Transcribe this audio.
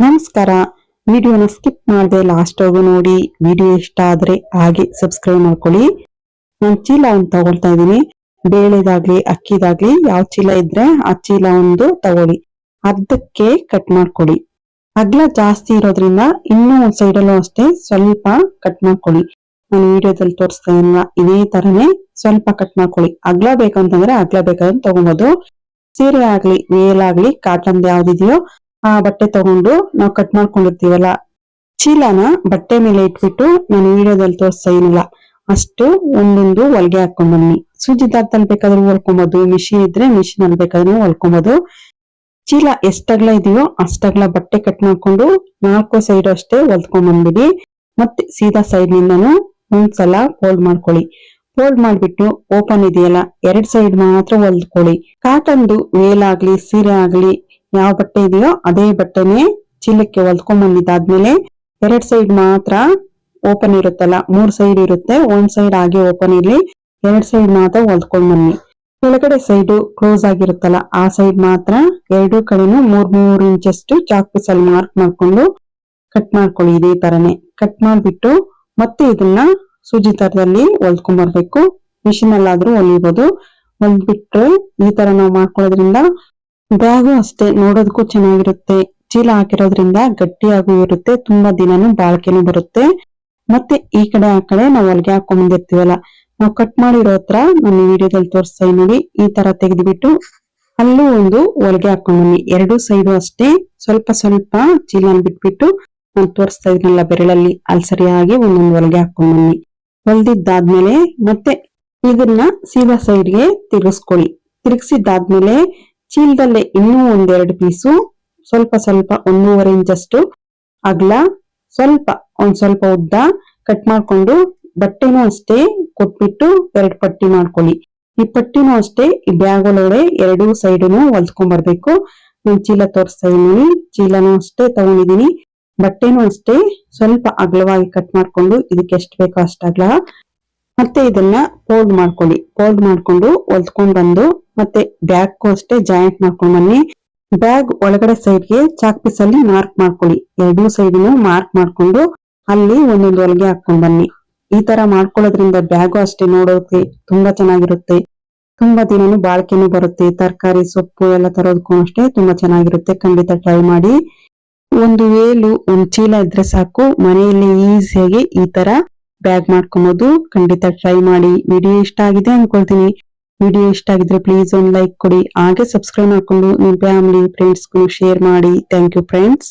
ನಮಸ್ಕಾರ. ವಿಡಿಯೋನ ಸ್ಕಿಪ್ ಮಾಡದೆ ಲಾಸ್ಟ್ ವರೆಗೂ ನೋಡಿ. ವಿಡಿಯೋ ಇಷ್ಟ ಆದ್ರೆ ಹಾಗೆ ಸಬ್ಸ್ಕ್ರೈಬ್ ಮಾಡ್ಕೊಳ್ಳಿ. ನಾನು ಚೀಲ ಒಂದು ತಗೊಳ್ತಾ ಇದ್ದೀನಿ. ಬೇಳೆದಾಗ್ಲಿ ಅಕ್ಕಿದಾಗ್ಲಿ ಯಾವ ಚೀಲ ಇದ್ರೆ ಆ ಚೀಲ ಒಂದು ತಗೊಳ್ಳಿ. ಅರ್ಧಕ್ಕೆ ಕಟ್ ಮಾಡ್ಕೊಳ್ಳಿ. ಅಗ್ಲ ಜಾಸ್ತಿ ಇರೋದ್ರಿಂದ ಇನ್ನೂ ಒಂದ್ ಸೈಡಲ್ಲೂ ಅಷ್ಟೇ ಸ್ವಲ್ಪ ಕಟ್ ಮಾಡ್ಕೊಳ್ಳಿ. ನಾನು ವಿಡಿಯೋದಲ್ಲಿ ತೋರಿಸ್ತಾ ಇದೀನಲ್ಲ ಇದೇ ತರನೇ ಸ್ವಲ್ಪ ಕಟ್ ಮಾಡ್ಕೊಳ್ಳಿ. ಅಗ್ಲ ಬೇಕಂತಂದ್ರೆ ಅಗ್ಲ ಬೇಕಾದ್ರೆ ತಗೊಬೋದು. ಸೀರೆ ಆಗ್ಲಿ ವೇಲಾಗ್ಲಿ ಕಾಟನ್ ಯಾವ್ದಿದೆಯೋ ಆ ಬಟ್ಟೆ ತಗೊಂಡು ನಾವು ಕಟ್ ಮಾಡ್ಕೊಂಡಿರ್ತೀವಲ್ಲ, ಚೀಲನ ಬಟ್ಟೆ ಮೇಲೆ ಇಟ್ಬಿಟ್ಟು ನಾನು ವಿಡಿಯೋದಲ್ಲಿ ತೋರಿಸ್ತಾ ಇದೀನಲ್ಲ ಅಷ್ಟು ಒಂದೊಂದು ಹೊಲ್ಗೆ ಹಾಕೊಂಡ್ ಬನ್ನಿ. ಸೂಜಿ ದಾರದಲ್ಲಿ ಬೇಕಾದ್ರೂ ಹೊಲ್ಕೊಬಹುದು, ಮಿಷಿನ್ ಇದ್ರೆ ಮಿಷಿನ್ ಅಲ್ಲಿ ಬೇಕಾದ್ರೂ ಹೊಲ್ಕೊಬಹುದು. ಚೀಲ ಎಷ್ಟಗ್ಲ ಇದೆಯೋ ಅಷ್ಟಗ್ಲ ಬಟ್ಟೆ ಕಟ್ ಮಾಡ್ಕೊಂಡು 4 ಸೈಡ್ ಅಷ್ಟೇ ಹೊಲ್ದ್ಕೊಂಡ್ ಬಂದ್ಬಿಡಿ. ಮತ್ತೆ ಸೀದಾ ಸೈಡ್ ನಿಂದನು ಒಂದ್ಸಲ ಫೋಲ್ಡ್ ಮಾಡ್ಕೊಳ್ಳಿ. ಫೋಲ್ಡ್ ಮಾಡ್ಬಿಟ್ಟು ಓಪನ್ ಇದೆಯಲ್ಲ 2 ಸೈಡ್ ಮಾತ್ರ ಹೊಲ್ದ್ಕೊಳ್ಳಿ. ಕಾಟನ್ದು ವೇಲಾಗ್ಲಿ ಸೀರೆ ಆಗ್ಲಿ ಯಾವ ಬಟ್ಟೆ ಇದೆಯೋ ಅದೇ ಬಟ್ಟೆನೆ ಚೀಲಕ್ಕೆ ಹೊಲ್ದ್ಕೊಂಡ್ ಬಂದಿದ್ದಾದ್ಮೇಲೆ 2 ಸೈಡ್ ಮಾತ್ರ ಓಪನ್ ಇರುತ್ತಲ್ಲ, 3 ಸೈಡ್ ಇರುತ್ತೆ, 1 ಸೈಡ್ ಹಾಗೆ ಓಪನ್ ಇರ್ಲಿ, 2 ಸೈಡ್ ಮಾತ್ರ ಹೊಲ್ದ್ಕೊಂಡ್ ಬನ್ನಿ. ಕೆಳಗಡೆ ಸೈಡ್ ಕ್ಲೋಸ್ ಆಗಿರುತ್ತಲ್ಲ ಆ ಸೈಡ್ ಮಾತ್ರ 2 ಕಡೆನೂ 3 ಇಂಚಷ್ಟು ಚಾಕ್ ಪೀಸ್ ಅಲ್ಲಿ ಮಾರ್ಕ್ ಮಾಡ್ಕೊಂಡು ಕಟ್ ಮಾಡ್ಕೊಳ್ಳಿ. ಇದೇ ತರನೇ ಕಟ್ ಮಾಡ್ಬಿಟ್ಟು ಮತ್ತೆ ಇದನ್ನ ಸೂಜಿ ದಾರದಲ್ಲಿ ಹೊಲ್ದ್ಕೊಂಡ್ ಬರ್ಬೇಕು. ಮಿಷಿನ್ ಅಲ್ಲಾದ್ರೂ ಹೊಲಿಬಹುದು. ಹೊಲ್ದ್ಬಿಟ್ರೆ ಈ ತರ ನಾವು ಮಾಡ್ಕೊಳ್ಳೋದ್ರಿಂದ ಬ್ಯಾಗು ಅಷ್ಟೇ ನೋಡೋದಕ್ಕೂ ಚೆನ್ನಾಗಿರುತ್ತೆ. ಚೀಲ ಹಾಕಿರೋದ್ರಿಂದ ಗಟ್ಟಿಯಾಗೂ ಇರುತ್ತೆ, ತುಂಬಾ ದಿನಾನು ಬಾಳ್ಕೆನೂ ಬರುತ್ತೆ. ಮತ್ತೆ ಈ ಕಡೆ ಆ ಕಡೆ ನಾವು ಹೊಲಿಗೆ ಹಾಕೊಂಡ್ ಬಂದಿರ್ತೀವಲ್ಲ, ನಾವು ಕಟ್ ಮಾಡಿರೋ ಹತ್ರ ನಾನು ವಿಡಿಯೋದಲ್ಲಿ ತೋರಿಸ್ತಾ ನೋಡಿ ಈ ತರ ತೆಗೆದ್ಬಿಟ್ಟು ಅಲ್ಲೂ ಒಂದು ಹೊಲಿಗೆ ಹಾಕೊಂಡ್ ಬನ್ನಿ. 2 ಸೈಡು ಅಷ್ಟೇ ಸ್ವಲ್ಪ ಸ್ವಲ್ಪ ಚೀಲನ ಬಿಟ್ಬಿಟ್ಟು ನಾನು ತೋರಿಸ್ತಾ ಇದೀನಲ್ಲ ಬೆರಳಲ್ಲಿ ಅಲ್ಲಿ ಸರಿಯಾಗಿ ಒಂದೊಂದು ಹೊಲಿಗೆ ಹಾಕೊಂಡ್ ಬನ್ನಿ. ಹೊಲ್ದಿದ್ದಾದ್ಮೇಲೆ ಮತ್ತೆ ಇದನ್ನ ಸೀದಾ ಸೈಡ್ಗೆ ತಿರ್ಗಿಸ್ಕೊಳ್ಳಿ. ತಿರ್ಗಿಸಿದ್ದಾದ್ಮೇಲೆ ಚೀಲದಲ್ಲೇ ಇನ್ನೂ 1-2 ಪೀಸು ಸ್ವಲ್ಪ ಸ್ವಲ್ಪ 1.5 ಇಂಚಷ್ಟು ಅಗಲ ಒಂದ್ ಸ್ವಲ್ಪ ಉದ್ದ ಕಟ್ ಮಾಡ್ಕೊಂಡು ಬಟ್ಟೆನೂ ಅಷ್ಟೇ ಕೊಟ್ಬಿಟ್ಟು 2 ಪಟ್ಟಿ ಮಾಡ್ಕೊಳ್ಳಿ. ಈ ಪಟ್ಟಿನೂ ಅಷ್ಟೇ ಈ ಬ್ಯಾಗ್ ಒಳಗಡೆ 2 ಸೈಡ್ನು ಹೊಲ್ದ್ಕೊಂಡ್ ಬರ್ಬೇಕು. ನಾನು ಚೀಲ ತೋರಿಸ್ತಾ ಇದೀನಿ, ಚೀಲನೂ ಅಷ್ಟೇ ತಗೊಂಡಿದೀನಿ. ಬಟ್ಟೆನೂ ಅಷ್ಟೇ ಸ್ವಲ್ಪ ಅಗಲವಾಗಿ ಕಟ್ ಮಾಡ್ಕೊಂಡು ಇದಕ್ಕೆ ಎಷ್ಟು ಬೇಕೋ ಅಷ್ಟ ಅಗಲ ಮತ್ತೆ ಇದನ್ನ ಫೋಲ್ಡ್ ಮಾಡ್ಕೊಳ್ಳಿ. ಫೋಲ್ಡ್ ಮಾಡ್ಕೊಂಡು ಹೊಲ್ದ್ಕೊಂಡ್ ಬಂದು ಮತ್ತೆ ಬ್ಯಾಗ್ಗೂ ಅಷ್ಟೇ ಜಾಯಿಂಟ್ ಮಾಡ್ಕೊಂಡ್ ಬನ್ನಿ. ಬ್ಯಾಗ್ ಒಳಗಡೆ ಸೈಡ್ಗೆ ಚಾಕ್ ಪೀಸ್ ಅಲ್ಲಿ ಮಾರ್ಕ್ ಮಾಡ್ಕೊಳ್ಳಿ. 2 ಸೈಡ್ನು ಮಾರ್ಕ್ ಮಾಡ್ಕೊಂಡು ಅಲ್ಲಿ ಒಂದೊಂದು ಹೊಲಿಗೆ ಹಾಕೊಂಡ್ ಬನ್ನಿ. ಈ ತರ ಮಾಡ್ಕೊಳ್ಳೋದ್ರಿಂದ ಬ್ಯಾಗು ಅಷ್ಟೇ ನೋಡೋಕೆ ತುಂಬಾ ಚೆನ್ನಾಗಿರುತ್ತೆ, ತುಂಬಾ ದಿನನು ಬಾಳ್ಕೆನೂ ಬರುತ್ತೆ. ತರಕಾರಿ ಸೊಪ್ಪು ಎಲ್ಲ ತರೋದಕ್ಕೂ ಅಷ್ಟೇ ತುಂಬಾ ಚೆನ್ನಾಗಿರುತ್ತೆ. ಖಂಡಿತ ಟ್ರೈ ಮಾಡಿ. ಒಂದು ವೇಲು ಒಂದ್ ಚೀಲ ಇದ್ರೆ ಸಾಕು, ಮನೆಯಲ್ಲಿ ಈಸಿಯಾಗಿ ಈ ತರ ಬ್ಯಾಗ್ ಮಾಡ್ಕೊಬಹುದು. ಖಂಡಿತ ಟ್ರೈ ಮಾಡಿ. ವಿಡಿಯೋ ಇಷ್ಟ ಆಗಿದೆ ಅನ್ಕೊಳ್ತೀನಿ. ವಿಡಿಯೋ ಇಷ್ಟ ಆಗಿದ್ರೆ ಪ್ಲೀಸ್ ಒಂದು ಲೈಕ್ ಕೊಡಿ, ಹಾಗೆ ಸಬ್ಸ್ಕ್ರೈಬ್ ಮಾಡ್ಕೊಂಡು ನಿಮ್ ಫ್ಯಾಮಿಲಿ ಫ್ರೆಂಡ್ಸ್ಗೂ ಶೇರ್ ಮಾಡಿ. Thank you friends.